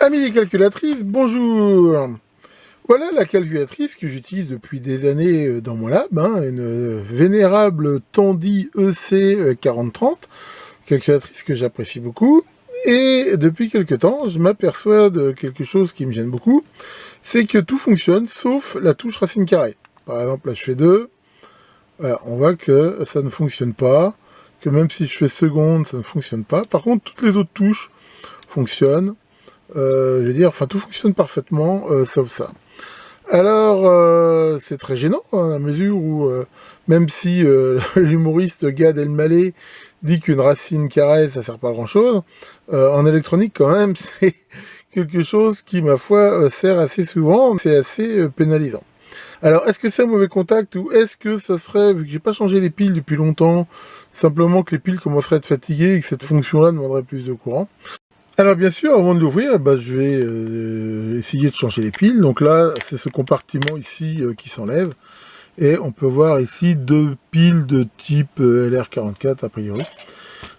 Amis des calculatrices, bonjour. Voilà la calculatrice que j'utilise depuis des années dans mon lab, une vénérable Tandy EC 4030, calculatrice que j'apprécie beaucoup. Et depuis quelque temps, je m'aperçois de quelque chose qui me gêne beaucoup, c'est que tout fonctionne sauf la touche racine carrée. Par exemple, là je fais 2, voilà, on voit que ça ne fonctionne pas, que même si je fais seconde, ça ne fonctionne pas. Par contre, toutes les autres touches fonctionnent. Je veux dire, enfin tout fonctionne parfaitement, sauf ça. Alors, c'est très gênant, à la mesure où, même si l'humoriste Gad Elmaleh dit qu'une racine carrée, ça sert pas à grand-chose, en électronique, quand même, c'est quelque chose qui, ma foi, sert assez souvent, c'est assez pénalisant. Alors, est-ce que c'est un mauvais contact, ou est-ce que ça serait, vu que j'ai pas changé les piles depuis longtemps, simplement que les piles commenceraient à être fatiguées et que cette fonction-là demanderait plus de courant? Alors bien sûr, avant de l'ouvrir, je vais essayer de changer les piles. Donc là, c'est ce compartiment ici qui s'enlève. Et on peut voir ici deux piles de type LR44 a priori.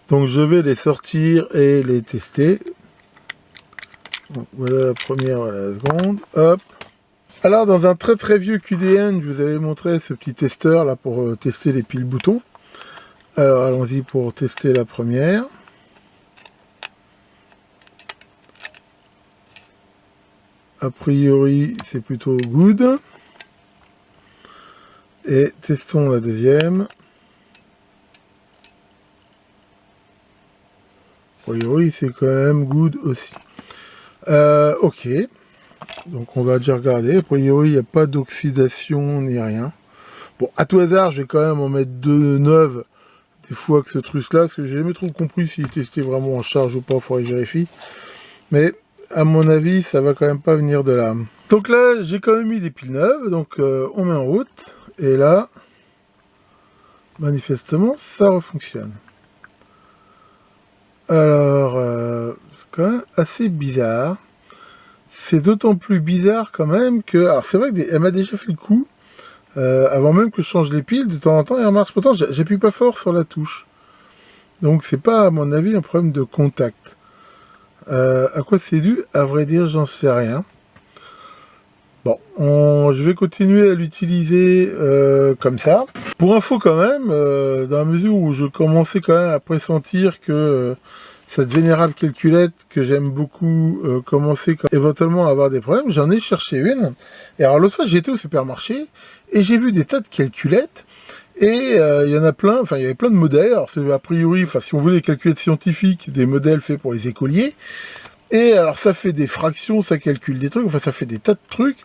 Donc je vais les sortir et les tester. Donc, voilà la première, voilà la seconde. Hop. Alors dans un très très vieux QDN, je vous avais montré ce petit testeur là pour tester les piles boutons. Alors allons-y pour tester la première. A priori, c'est plutôt good. Et testons la deuxième. A priori, c'est quand même good aussi. Ok. Donc, on va déjà regarder. A priori, il n'y a pas d'oxydation ni rien. Bon, à tout hasard, je vais quand même en mettre 2 neuves. Des fois que ce truc-là, parce que j'ai jamais trop compris s'il testait vraiment en charge ou pas. Il faudrait que je vérifie. Mais à mon avis, ça va quand même pas venir de là. Donc là, j'ai quand même mis des piles neuves, donc on met en route, et là, manifestement, ça refonctionne. Alors, c'est quand même assez bizarre. C'est d'autant plus bizarre quand même que... Alors c'est vrai qu'elle m'a déjà fait le coup, avant même que je change les piles, de temps en temps, elle marche. Pourtant, j'appuie pas fort sur la touche. Donc c'est pas, à mon avis, un problème de contact. À quoi c'est dû? À vrai dire, j'en sais rien. Bon, je vais continuer à l'utiliser comme ça. Pour info quand même, dans la mesure où je commençais quand même à pressentir que cette vénérable calculette que j'aime beaucoup commençait éventuellement à avoir des problèmes, j'en ai cherché une. Et alors l'autre fois j'étais au supermarché et j'ai vu des tas de calculettes. Et il y en a plein, enfin il y avait plein de modèles. Alors c'est a priori, enfin si on veut des calculettes scientifiques, des modèles faits pour les écoliers. Et alors ça fait des fractions, ça calcule des trucs, enfin ça fait des tas de trucs.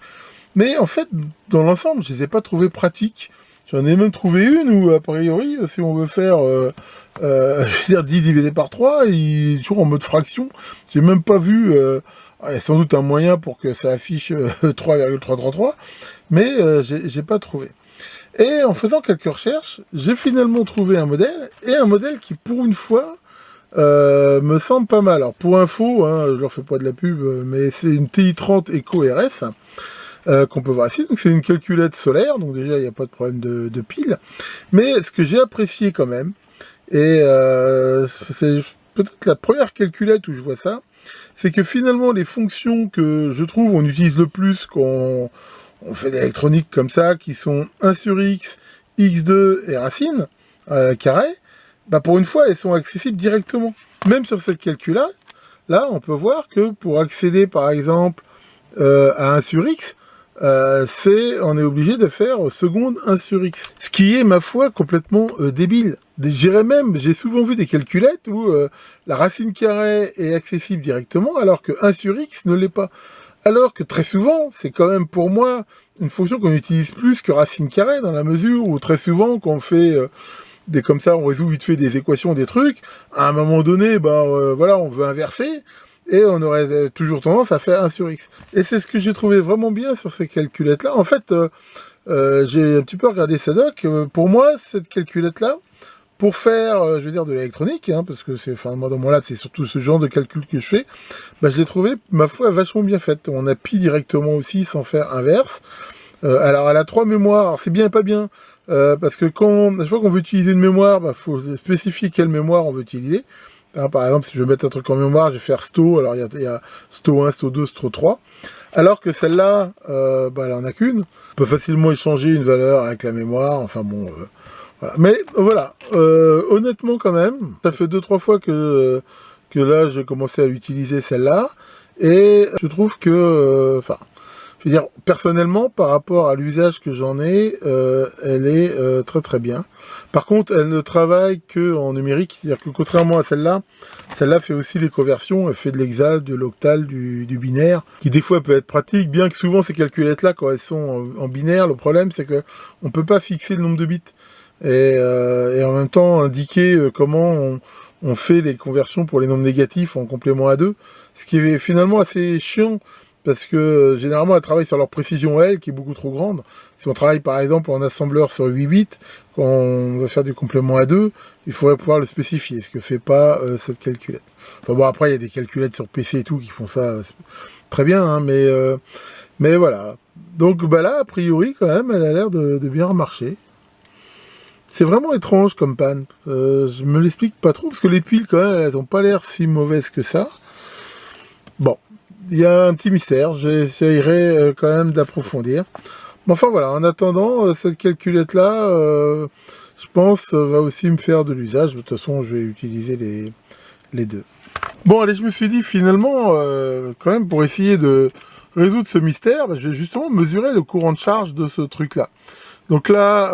Mais en fait, dans l'ensemble, je ne les ai pas trouvées pratiques. J'en ai même trouvé une où, a priori, si on veut faire je veux dire 10 divisé par 3, il est toujours en mode fraction. J'ai même pas vu... il y a sans doute un moyen pour que ça affiche 3,333, mais j'ai pas trouvé. Et en faisant quelques recherches, j'ai finalement trouvé un modèle, et un modèle qui, pour une fois, me semble pas mal. Alors pour info, je leur fais pas de la pub, mais c'est une TI-30 Eco RS qu'on peut voir ici. Donc c'est une calculette solaire, donc déjà il n'y a pas de problème de pile. Mais ce que j'ai apprécié quand même, et c'est peut-être la première calculette où je vois ça, c'est que finalement les fonctions que je trouve on utilise le plus quand on fait de l'électronique comme ça, qui sont 1 sur x, x2 et racine carré, pour une fois, elles sont accessibles directement. Même sur cette calcul-là, là, on peut voir que pour accéder, par exemple, à 1 sur x, on est obligé de faire seconde 1 sur x. Ce qui est, ma foi, complètement débile. J'ai souvent vu des calculettes où la racine carrée est accessible directement, alors que 1 sur x ne l'est pas. Alors que très souvent, c'est quand même pour moi une fonction qu'on utilise plus que racine carrée, dans la mesure où très souvent, quand on fait... comme ça, on résout vite fait des équations, des trucs. À un moment donné, voilà, on veut inverser, et on aurait toujours tendance à faire 1 sur x. Et c'est ce que j'ai trouvé vraiment bien sur ces calculettes-là. En fait, j'ai un petit peu regardé ces docs. Pour moi, cette calculette-là, pour faire, je veux dire, de l'électronique, parce que moi dans mon lab, c'est surtout ce genre de calcul que je fais, je l'ai trouvé, ma foi, vachement bien faite. On appuie directement aussi sans faire inverse. Alors, elle a 3 mémoires. Alors, c'est bien et pas bien. Parce que à chaque fois qu'on veut utiliser une mémoire, faut spécifier quelle mémoire on veut utiliser. Hein, par exemple, si je veux mettre un truc en mémoire, je vais faire sto, alors il y a sto 1, sto 2, sto 3. Alors que celle-là, bah, elle en a qu'une. On peut facilement échanger une valeur avec la mémoire, enfin bon... voilà. Mais voilà, honnêtement quand même, ça fait 2-3 fois que là j'ai commencé à utiliser celle-là, et je trouve que, enfin, je veux dire, personnellement, par rapport à l'usage que j'en ai, elle est très très bien. Par contre, elle ne travaille que en numérique, c'est-à-dire que contrairement à celle-là, celle-là fait aussi les conversions, elle fait de l'hexal, de l'octal, du binaire, qui des fois peut être pratique, bien que souvent ces calculettes-là, quand elles sont en binaire, le problème c'est que on peut pas fixer le nombre de bits. Et en même temps indiquer comment on fait les conversions pour les nombres négatifs en complément à 2, ce qui est finalement assez chiant, parce que généralement elles travaillent sur leur précision L, qui est beaucoup trop grande. Si on travaille par exemple en assembleur sur 8 bits, quand on va faire du complément à 2, il faudrait pouvoir le spécifier, ce que fait pas cette calculette. Enfin bon, après il y a des calculettes sur PC et tout qui font ça très bien, hein, mais voilà. Donc bah là, a priori quand même, elle a l'air de bien marcher. C'est vraiment étrange comme panne. Je me l'explique pas trop, parce que les piles, quand même, elles n'ont pas l'air si mauvaises que ça. Bon, il y a un petit mystère, j'essayerai quand même d'approfondir. Mais enfin voilà, en attendant, cette calculette-là, je pense, va aussi me faire de l'usage. De toute façon, je vais utiliser les deux. Bon, allez, je me suis dit, finalement, quand même, pour essayer de résoudre ce mystère, bah, je vais justement mesurer le courant de charge de ce truc-là. Donc là,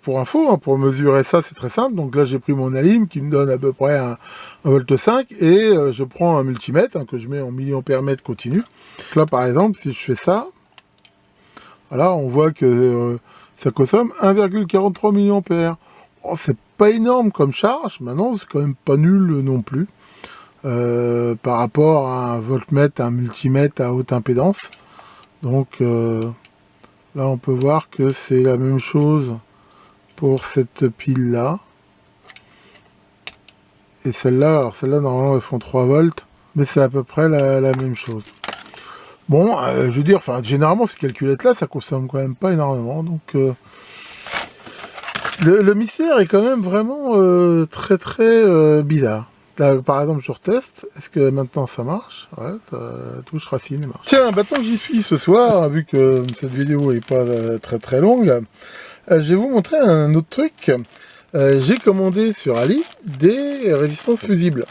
pour info, hein, pour mesurer ça, c'est très simple. Donc là, j'ai pris mon alim qui me donne à peu près 1,5 V et je prends un multimètre hein, que je mets en milliampères mètre continu. Donc là, par exemple, si je fais ça, voilà, on voit que ça consomme 1,43 milliampères. Bon, c'est pas énorme comme charge, maintenant c'est quand même pas nul non plus. Par rapport à un voltmètre, un multimètre à haute impédance. Donc là, on peut voir que c'est la même chose pour cette pile-là. Et celle-là, alors celle-là, normalement, elles font 3 volts, mais c'est à peu près la même chose. Bon, je veux dire, enfin, généralement, ces calculettes-là, ça consomme quand même pas énormément, donc... Le mystère est quand même vraiment très très bizarre. Là, par exemple, je reteste. Est-ce que maintenant ça marche? Ouais, ça touche racine et marche. Tiens, bah, tant que j'y suis ce soir, vu que cette vidéo est pas très très longue, je vais vous montrer un autre truc. J'ai commandé sur Ali des résistances fusibles.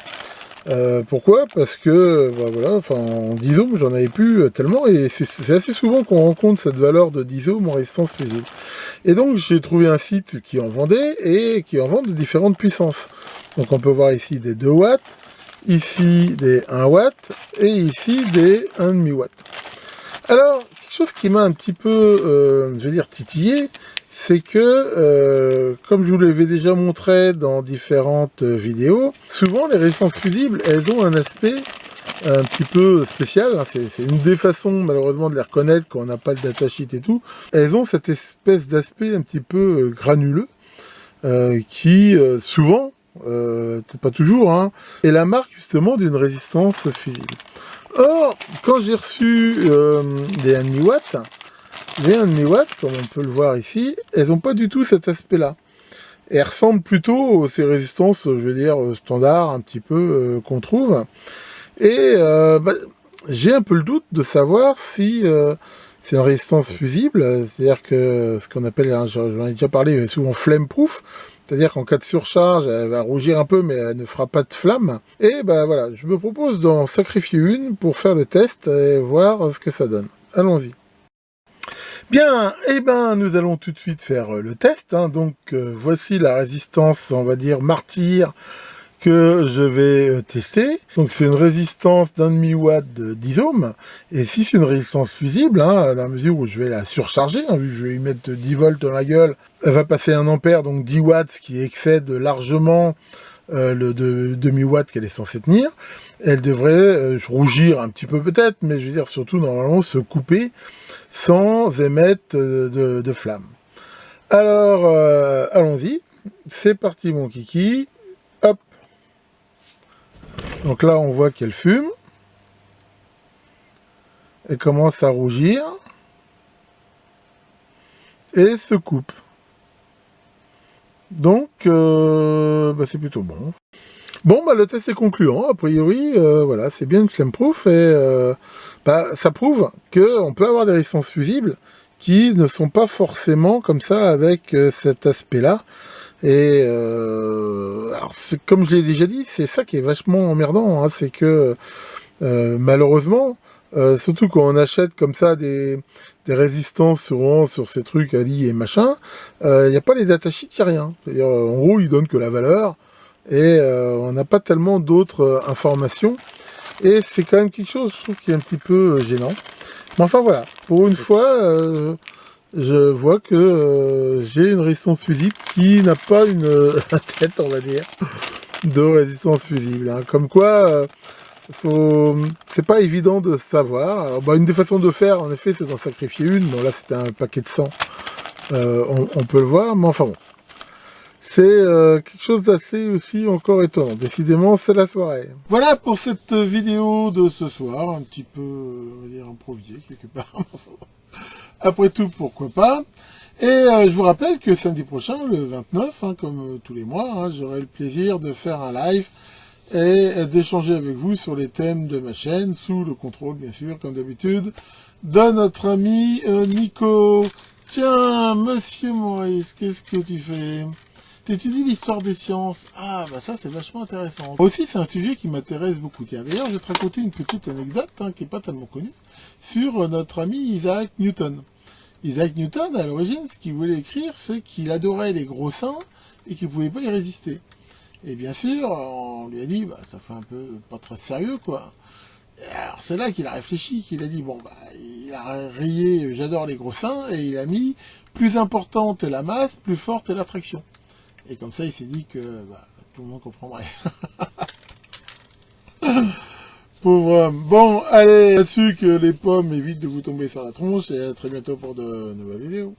Pourquoi? Parce que, bah, voilà, enfin, en 10 ohms, j'en avais plus tellement, et c'est assez souvent qu'on rencontre cette valeur de 10 ohms en résistance fusible. Et donc, j'ai trouvé un site qui en vendait, et qui en vend de différentes puissances. Donc, on peut voir ici des 2 watts, ici des 1 watt, et ici des 1,5 watts. Alors, quelque chose qui m'a un petit peu, je vais dire, titillé, c'est que, comme je vous l'avais déjà montré dans différentes vidéos, souvent les résistances fusibles, elles ont un aspect un petit peu spécial. Hein. C'est une des façons, malheureusement, de les reconnaître quand on n'a pas le datasheet et tout. Elles ont cette espèce d'aspect un petit peu granuleux, qui, souvent, peut-être pas toujours, hein, est la marque justement d'une résistance fusible. Or, quand j'ai reçu des 1,5 watts, les 1,5 watts, comme on peut le voir ici, elles n'ont pas du tout cet aspect-là. Elles ressemblent plutôt à ces résistances, je vais dire, standards, un petit peu, qu'on trouve. Et bah, j'ai un peu le doute de savoir si c'est une résistance fusible, c'est-à-dire que ce qu'on appelle, hein, j'en ai déjà parlé, mais souvent flame-proof, c'est-à-dire qu'en cas de surcharge, elle va rougir un peu, mais elle ne fera pas de flamme. Et ben voilà, je me propose d'en sacrifier une pour faire le test et voir ce que ça donne. Allons-y. Bien, eh ben, nous allons tout de suite faire le test. Hein. Donc, voici la résistance, on va dire, martyr que je vais tester. Donc, c'est une résistance d'1,5 watt de 10 ohms. Et si c'est une résistance fusible, hein, dans la mesure où je vais la surcharger, hein, vu que je vais lui mettre 10 volts dans la gueule, elle va passer 1 ampère, donc 10 watts, ce qui excède largement le demi-watt qu'elle est censée tenir. Elle devrait rougir un petit peu peut-être, mais je veux dire surtout normalement se couper sans émettre de flamme. Alors, allons-y. C'est parti mon kiki. Hop. Donc là, on voit qu'elle fume. Elle commence à rougir. Et se coupe. Donc, bah, c'est plutôt bon. Bon, bah, le test est concluant, a priori, voilà, c'est bien une flame-proof, et ça prouve qu'on peut avoir des résistances fusibles qui ne sont pas forcément comme ça avec cet aspect-là. Et alors comme je l'ai déjà dit, c'est ça qui est vachement emmerdant, hein, c'est que malheureusement, surtout quand on achète comme ça des résistances sur ces trucs Ali et machin, il n'y a pas les datasheets, il n'y a rien. C'est-à-dire, en gros, ils donnent que la valeur, et on n'a pas tellement d'autres informations, et c'est quand même quelque chose, je trouve, qui est un petit peu gênant. Mais enfin voilà, pour une fois, je vois que j'ai une résistance fusible qui n'a pas une tête, on va dire, de résistance fusible. Hein. Comme quoi, c'est pas évident de savoir. Alors, bah, une des façons de faire, en effet, c'est d'en sacrifier une. Bon, là, c'était un paquet de 100. On peut le voir, mais enfin bon. C'est quelque chose d'assez aussi encore étonnant. Décidément, c'est la soirée. Voilà pour cette vidéo de ce soir, un petit peu, on va dire, improvisée quelque part. Après tout, pourquoi pas. Et je vous rappelle que samedi prochain, le 29, hein, comme tous les mois, hein, j'aurai le plaisir de faire un live et d'échanger avec vous sur les thèmes de ma chaîne, sous le contrôle, bien sûr, comme d'habitude, de notre ami Nico. Tiens, monsieur Maurice, qu'est-ce que tu fais? T'étudies l'histoire des sciences. Ah, bah ça, c'est vachement intéressant. Aussi, c'est un sujet qui m'intéresse beaucoup. Tiens, d'ailleurs, je vais te raconter une petite anecdote, hein, qui n'est pas tellement connue, sur notre ami Isaac Newton. Isaac Newton, à l'origine, ce qu'il voulait écrire, c'est qu'il adorait les gros seins et qu'il ne pouvait pas y résister. Et bien sûr, on lui a dit, bah, ça fait un peu pas très sérieux, quoi. Et alors, c'est là qu'il a réfléchi, qu'il a dit, bon, bah, il a rayé, j'adore les gros seins, et il a mis, plus importante est la masse, plus forte est l'attraction. Et comme ça, il s'est dit que bah, tout le monde comprendrait. Pauvre homme. Bon, allez, là-dessus que les pommes évitent de vous tomber sur la tronche, et à très bientôt pour de nouvelles vidéos.